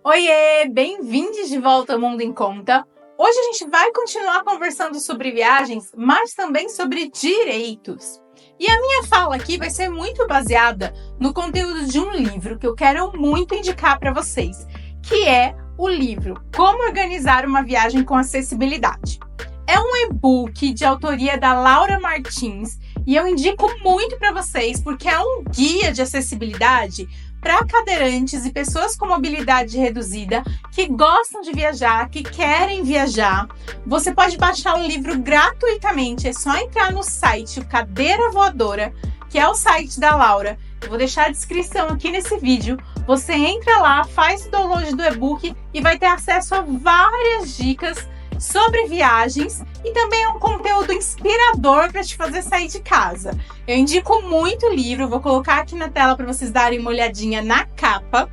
Oiê, bem-vindos de volta ao Mundo em Conta. Hoje a gente vai continuar conversando sobre viagens, mas também sobre direitos. E a minha fala aqui vai ser muito baseada no conteúdo de um livro que eu quero muito indicar para vocês, que é o livro Como Organizar uma Viagem com Acessibilidade. É um e-book de autoria da Laura Martins e eu indico muito para vocês porque é um guia de acessibilidade para cadeirantes e pessoas com mobilidade reduzida que gostam de viajar, que querem viajar. Você pode baixar o livro gratuitamente, é só entrar no site Cadeira Voadora, que é o site da Laura. Eu vou deixar a descrição aqui nesse vídeo. Você entra lá, faz o download do e-book e vai ter acesso a várias dicas sobre viagens e também é um conteúdo inspirador para te fazer sair de casa. Eu indico muito o livro, vou colocar aqui na tela para vocês darem uma olhadinha na capa.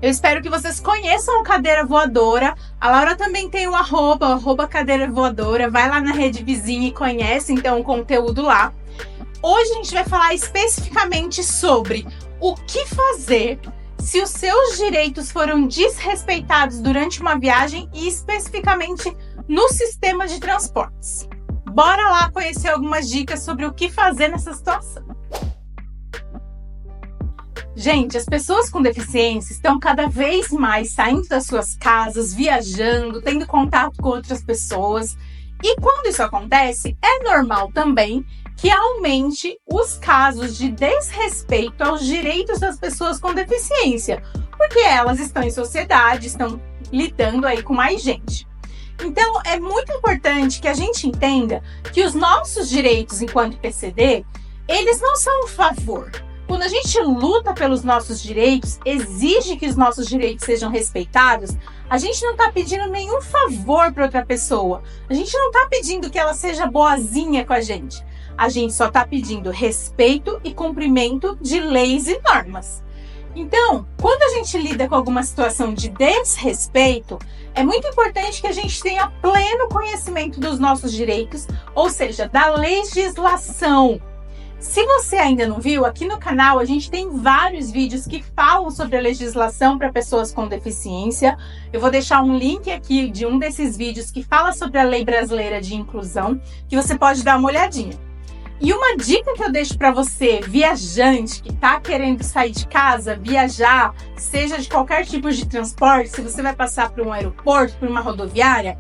Eu espero que vocês conheçam o Cadeira Voadora. A Laura também tem o arroba Cadeira Voadora. Vai lá na rede vizinha e conhece então o conteúdo lá. Hoje a gente vai falar especificamente sobre o que fazer se os seus direitos foram desrespeitados durante uma viagem e especificamente no sistema de transportes. Bora lá conhecer algumas dicas sobre o que fazer nessa situação. Gente, as pessoas com deficiência estão cada vez mais saindo das suas casas, viajando, tendo contato com outras pessoas. E quando isso acontece, é normal também que aumente os casos de desrespeito aos direitos das pessoas com deficiência, porque elas estão em sociedade, estão lidando aí com mais gente. Então, é muito importante que a gente entenda que os nossos direitos enquanto PCD, eles não são um favor. Quando a gente luta pelos nossos direitos, exige que os nossos direitos sejam respeitados, a gente não está pedindo nenhum favor para outra pessoa. A gente não está pedindo que ela seja boazinha com a gente. A gente só está pedindo respeito e cumprimento de leis e normas. Então, quando a gente lida com alguma situação de desrespeito, é muito importante que a gente tenha pleno conhecimento dos nossos direitos, ou seja, da legislação. Se você ainda não viu, aqui no canal a gente tem vários vídeos que falam sobre a legislação para pessoas com deficiência. Eu vou deixar um link aqui de um desses vídeos que fala sobre a Lei Brasileira de Inclusão, que você pode dar uma olhadinha. E uma dica que eu deixo para você, viajante, que está querendo sair de casa, viajar, seja de qualquer tipo de transporte, se você vai passar por um aeroporto, por uma rodoviária,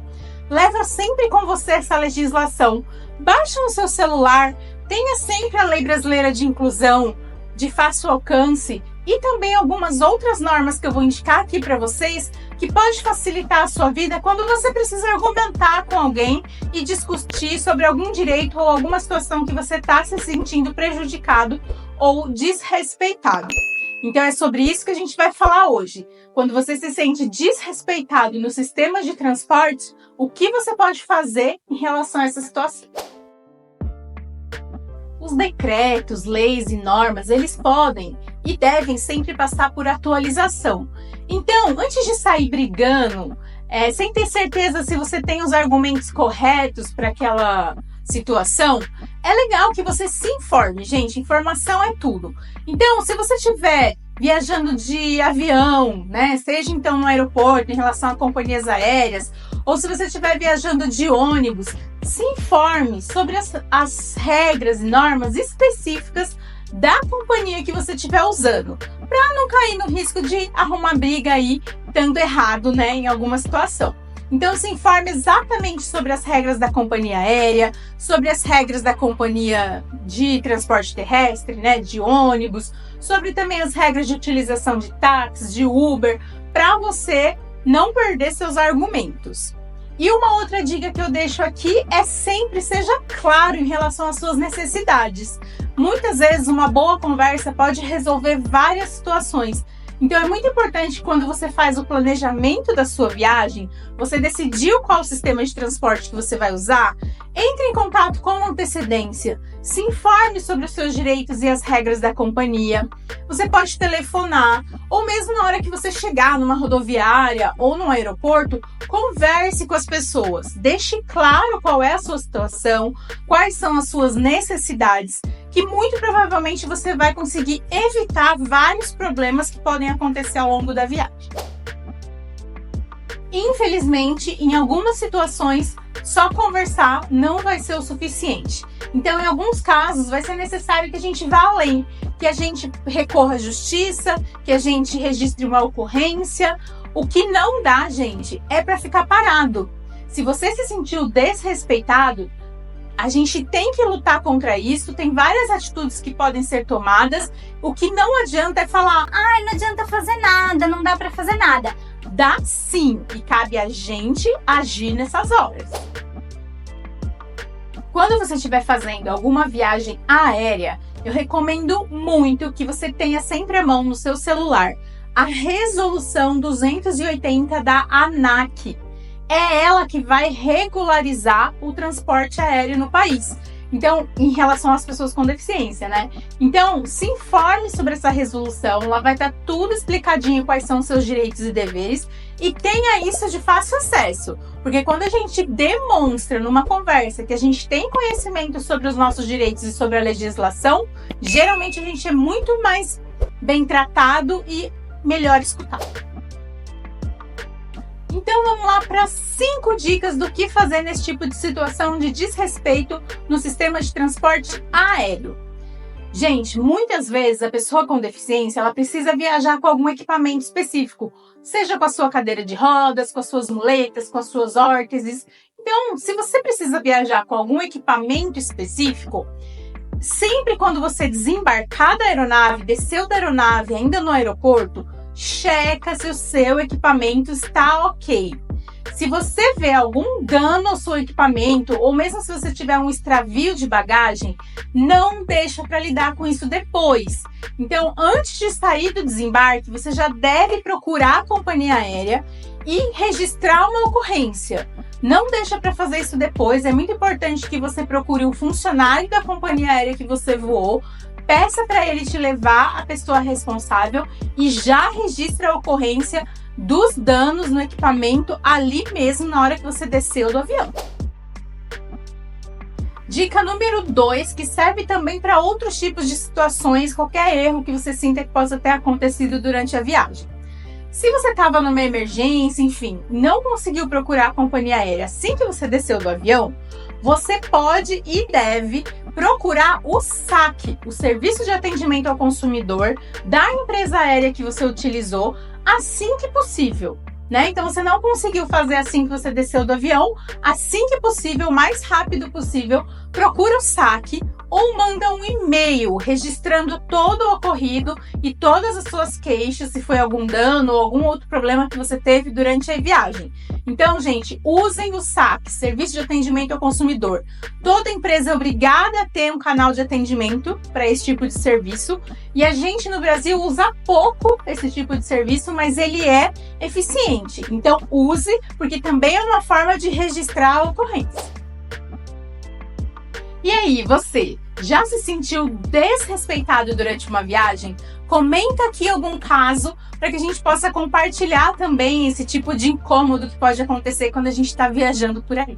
leva sempre com você essa legislação. Baixa no seu celular, tenha sempre a Lei Brasileira de Inclusão de fácil alcance e também algumas outras normas que eu vou indicar aqui para vocês que pode facilitar a sua vida quando você precisa argumentar com alguém e discutir sobre algum direito ou alguma situação que você está se sentindo prejudicado ou desrespeitado. Então é sobre isso que a gente vai falar hoje. Quando você se sente desrespeitado no sistema de transporte, o que você pode fazer em relação a essa situação? Os decretos, leis e normas, eles podem e devem sempre passar por atualização. Então, antes de sair brigando, sem ter certeza se você tem os argumentos corretos para aquela situação, é legal que você se informe, gente. Informação é tudo. Então, se você estiver viajando de avião, né, seja então no aeroporto em relação a companhias aéreas, ou se você estiver viajando de ônibus, se informe sobre as regras e normas específicas da companhia que você estiver usando, para não cair no risco de arrumar briga aí, estando errado, né, em alguma situação. Então, se informe exatamente sobre as regras da companhia aérea, sobre as regras da companhia de transporte terrestre, né, de ônibus, sobre também as regras de utilização de táxis, de Uber, para você não perder seus argumentos. E uma outra dica que eu deixo aqui é sempre seja claro em relação às suas necessidades. Muitas vezes uma boa conversa pode resolver várias situações. Então é muito importante que quando você faz o planejamento da sua viagem, você decidiu qual sistema de transporte que você vai usar, entre em contato com antecedência, se informe sobre os seus direitos e as regras da companhia. Você pode telefonar, ou mesmo na hora que você chegar numa rodoviária ou num aeroporto, converse com as pessoas, deixe claro qual é a sua situação, quais são as suas necessidades, que muito provavelmente você vai conseguir evitar vários problemas que podem acontecer ao longo da viagem. Infelizmente, em algumas situações, só conversar não vai ser o suficiente. Então, em alguns casos, vai ser necessário que a gente vá além, que a gente recorra à justiça, que a gente registre uma ocorrência. O que não dá, gente, é para ficar parado. Se você se sentiu desrespeitado, a gente tem que lutar contra isso, tem várias atitudes que podem ser tomadas. O que não adianta é falar, Ai, não adianta fazer nada, não dá pra fazer nada. dá sim, e cabe a gente agir nessas horas. Quando você estiver fazendo alguma viagem aérea, eu recomendo muito que você tenha sempre à mão no seu celular a resolução 280 da ANAC. É ela que vai regularizar o transporte aéreo no país. Então, em relação às pessoas com deficiência, né? Então, se informe sobre essa resolução, lá vai estar tudo explicadinho quais são os seus direitos e deveres, e tenha isso de fácil acesso, porque quando a gente demonstra numa conversa que a gente tem conhecimento sobre os nossos direitos e sobre a legislação, geralmente a gente é muito mais bem tratado e melhor escutado. Então vamos lá para 5 dicas do que fazer nesse tipo de situação de desrespeito no sistema de transporte aéreo. Gente, muitas vezes a pessoa com deficiência ela precisa viajar com algum equipamento específico, seja com a sua cadeira de rodas, com as suas muletas, com as suas órteses. Então, se você precisa viajar com algum equipamento específico, sempre quando você desembarcar da aeronave, desceu da aeronave ainda no aeroporto, checa se o seu equipamento está ok. Se você vê algum dano ao seu equipamento, ou mesmo se você tiver um extravio de bagagem, não deixa para lidar com isso depois. Então, antes de sair do desembarque, você já deve procurar a companhia aérea e registrar uma ocorrência. Não deixa para fazer isso depois. É muito importante que você procure um funcionário da companhia aérea que você voou, peça para ele te levar a pessoa responsável e já registra a ocorrência dos danos no equipamento ali mesmo na hora que você desceu do avião. Dica número 2, que serve também para outros tipos de situações, qualquer erro que você sinta que possa ter acontecido durante a viagem. Se você estava numa emergência, enfim, não conseguiu procurar a companhia aérea assim que você desceu do avião, você pode e deve procurar o SAC, o Serviço de Atendimento ao Consumidor da empresa aérea que você utilizou, assim que possível, né? Então, você não conseguiu fazer assim que você desceu do avião, assim que possível, o mais rápido possível, procura o SAC ou manda um e-mail registrando todo o ocorrido e todas as suas queixas, se foi algum dano ou algum outro problema que você teve durante a viagem. Então, gente, usem o SAC, Serviço de Atendimento ao Consumidor. Toda empresa é obrigada a ter um canal de atendimento para esse tipo de serviço. E a gente no Brasil usa pouco esse tipo de serviço, mas ele é eficiente. Então, use, porque também é uma forma de registrar a ocorrência. E aí, você já se sentiu desrespeitado durante uma viagem? Comenta aqui algum caso para que a gente possa compartilhar também esse tipo de incômodo que pode acontecer quando a gente está viajando por aí.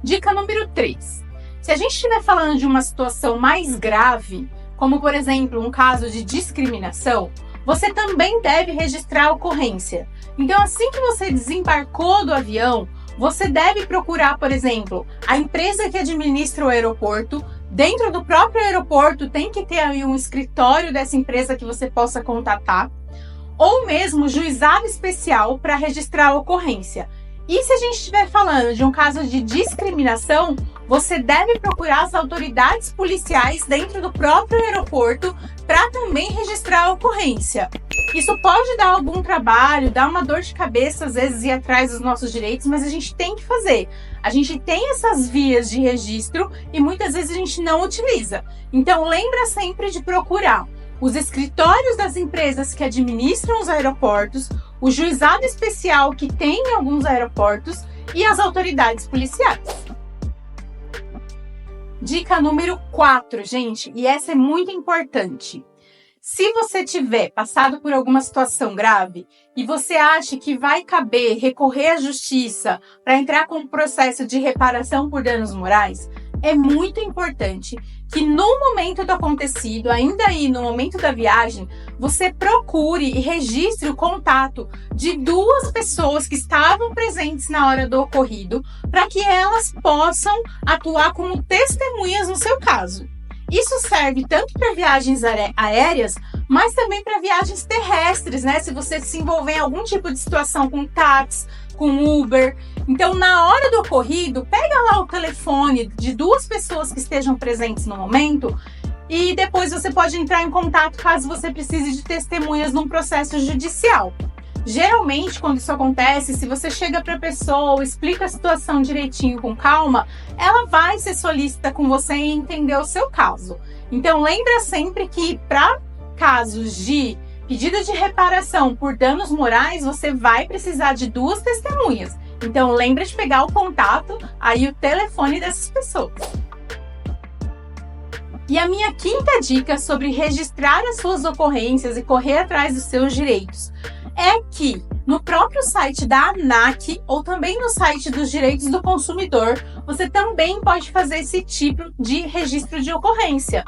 Dica número 3. Se a gente estiver falando de uma situação mais grave, como por exemplo um caso de discriminação, você também deve registrar a ocorrência. Então, assim que você desembarcou do avião, você deve procurar, por exemplo, a empresa que administra o aeroporto. Dentro do próprio aeroporto tem que ter aí um escritório dessa empresa que você possa contatar, ou mesmo juizado especial para registrar a ocorrência. E se a gente estiver falando de um caso de discriminação, você deve procurar as autoridades policiais dentro do próprio aeroporto para também registrar a ocorrência. Isso pode dar algum trabalho, dar uma dor de cabeça, às vezes ir atrás dos nossos direitos, mas a gente tem que fazer. A gente tem essas vias de registro e muitas vezes a gente não utiliza. Então, lembra sempre de procurar os escritórios das empresas que administram os aeroportos, o juizado especial que tem em alguns aeroportos e as autoridades policiais. Dica número 4, gente, e essa é muito importante. Se você tiver passado por alguma situação grave e você acha que vai caber recorrer à justiça para entrar com um processo de reparação por danos morais, é muito importante que no momento do acontecido, ainda aí no momento da viagem, você procure e registre o contato de 2 pessoas que estavam presentes na hora do ocorrido, para que elas possam atuar como testemunhas no seu caso. Isso serve tanto para viagens aéreas, mas também para viagens terrestres, né? Se você se envolver em algum tipo de situação com táxi, com Uber. Então, na hora do ocorrido, pega lá o telefone de 2 pessoas que estejam presentes no momento e depois você pode entrar em contato caso você precise de testemunhas num processo judicial. Geralmente, quando isso acontece, se você chega para a pessoa, explica a situação direitinho, com calma, ela vai ser solícita com você e entender o seu caso. Então, lembra sempre que para casos de pedido de reparação por danos morais, você vai precisar de 2 testemunhas. Então, lembra de pegar o contato, aí o telefone dessas pessoas. E a minha 5ª dica sobre registrar as suas ocorrências e correr atrás dos seus direitos é que no próprio site da ANAC ou também no site dos direitos do consumidor, você também pode fazer esse tipo de registro de ocorrência.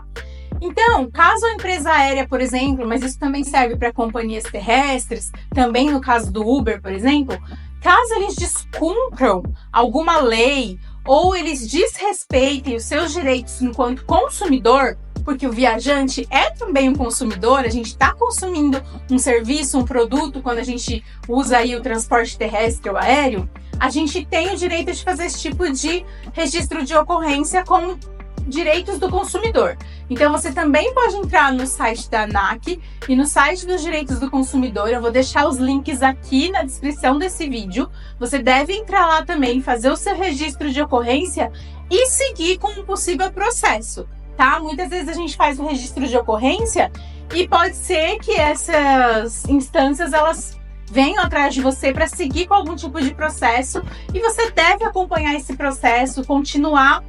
Então, caso a empresa aérea, por exemplo, mas isso também serve para companhias terrestres, também no caso do Uber, por exemplo, caso eles descumpram alguma lei ou eles desrespeitem os seus direitos enquanto consumidor, porque o viajante é também um consumidor, a gente está consumindo um serviço, um produto, quando a gente usa aí o transporte terrestre ou aéreo, a gente tem o direito de fazer esse tipo de registro de ocorrência com direitos do consumidor. Então, você também pode entrar no site da ANAC e no site dos direitos do consumidor. Eu vou deixar os links aqui na descrição desse vídeo. Você deve entrar lá também, fazer o seu registro de ocorrência e seguir com um possível processo, tá? Muitas vezes a gente faz o registro de ocorrência e pode ser que essas instâncias, elas venham atrás de você para seguir com algum tipo de processo e você deve acompanhar esse processo, continuar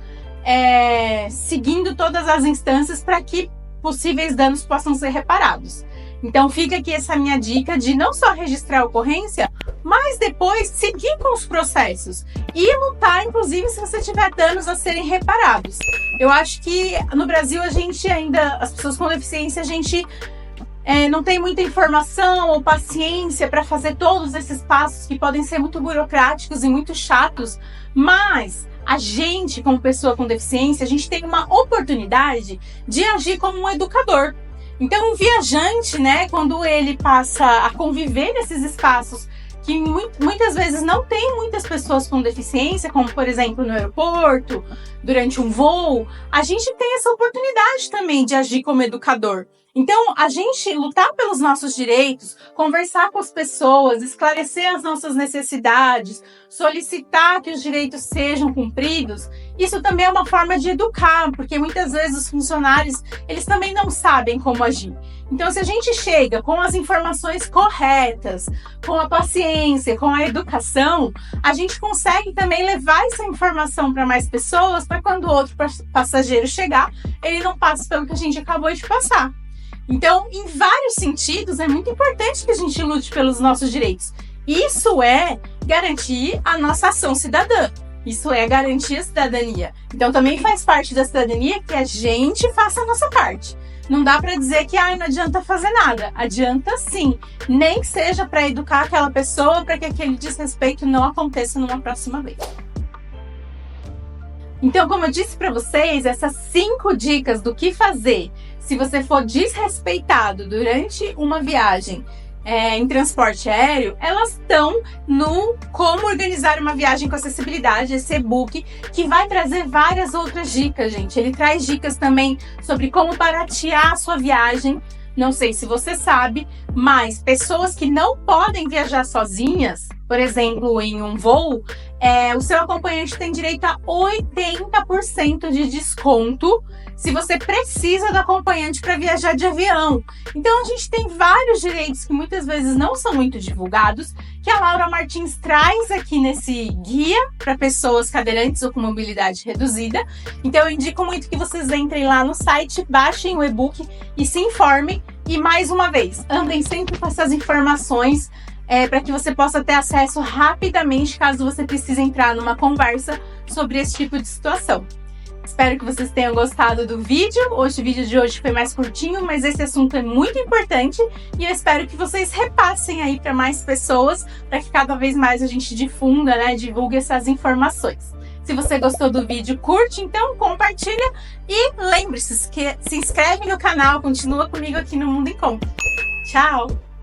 seguindo todas as instâncias para que possíveis danos possam ser reparados. Então fica aqui essa minha dica de não só registrar a ocorrência, mas depois seguir com os processos e lutar, inclusive, se você tiver danos a serem reparados. Eu acho que no Brasil a gente ainda, as pessoas com deficiência, a gente não tem muita informação ou paciência para fazer todos esses passos que podem ser muito burocráticos e muito chatos, mas a gente, como pessoa com deficiência, a gente tem uma oportunidade de agir como um educador. Então, um viajante, né, quando ele passa a conviver nesses espaços que muitas vezes não tem muitas pessoas com deficiência, como, por exemplo, no aeroporto, durante um voo, a gente tem essa oportunidade também de agir como educador. Então, a gente lutar pelos nossos direitos, conversar com as pessoas, esclarecer as nossas necessidades, solicitar que os direitos sejam cumpridos, isso também é uma forma de educar, porque muitas vezes os funcionários, eles também não sabem como agir. Então, se a gente chega com as informações corretas, com a paciência, com a educação, a gente consegue também levar essa informação para mais pessoas, para quando o outro passageiro chegar, ele não passe pelo que a gente acabou de passar. Então, em vários sentidos, é muito importante que a gente lute pelos nossos direitos. Isso é garantir a nossa ação cidadã. Isso é garantir a cidadania. Então, também faz parte da cidadania que a gente faça a nossa parte. Não dá para dizer que não adianta fazer nada. Adianta sim. Nem que seja para educar aquela pessoa para que aquele desrespeito não aconteça numa próxima vez. Então, como eu disse para vocês, essas 5 dicas do que fazer se você for desrespeitado durante uma viagem em transporte aéreo, elas estão no Como Organizar uma Viagem com Acessibilidade, esse e-book, que vai trazer várias outras dicas, gente. Ele traz dicas também sobre como baratear a sua viagem. Não sei se você sabe, mas pessoas que não podem viajar sozinhas, por exemplo, em um voo, o seu acompanhante tem direito a 80% de desconto se você precisa do acompanhante para viajar de avião. Então, a gente tem vários direitos que muitas vezes não são muito divulgados, que a Laura Martins traz aqui nesse guia para pessoas cadeirantes ou com mobilidade reduzida. Então, eu indico muito que vocês entrem lá no site, baixem o e-book e se informem. E, mais uma vez, andem sempre com essas informações para que você possa ter acesso rapidamente caso você precise entrar numa conversa sobre esse tipo de situação. Espero que vocês tenham gostado do vídeo. O vídeo de hoje foi mais curtinho, mas esse assunto é muito importante e eu espero que vocês repassem aí para mais pessoas, para que cada vez mais a gente difunda, né, divulgue essas informações. Se você gostou do vídeo, curte, então compartilha e lembre-se que se inscreve no canal, continua comigo aqui no Mundo em Conta. Tchau!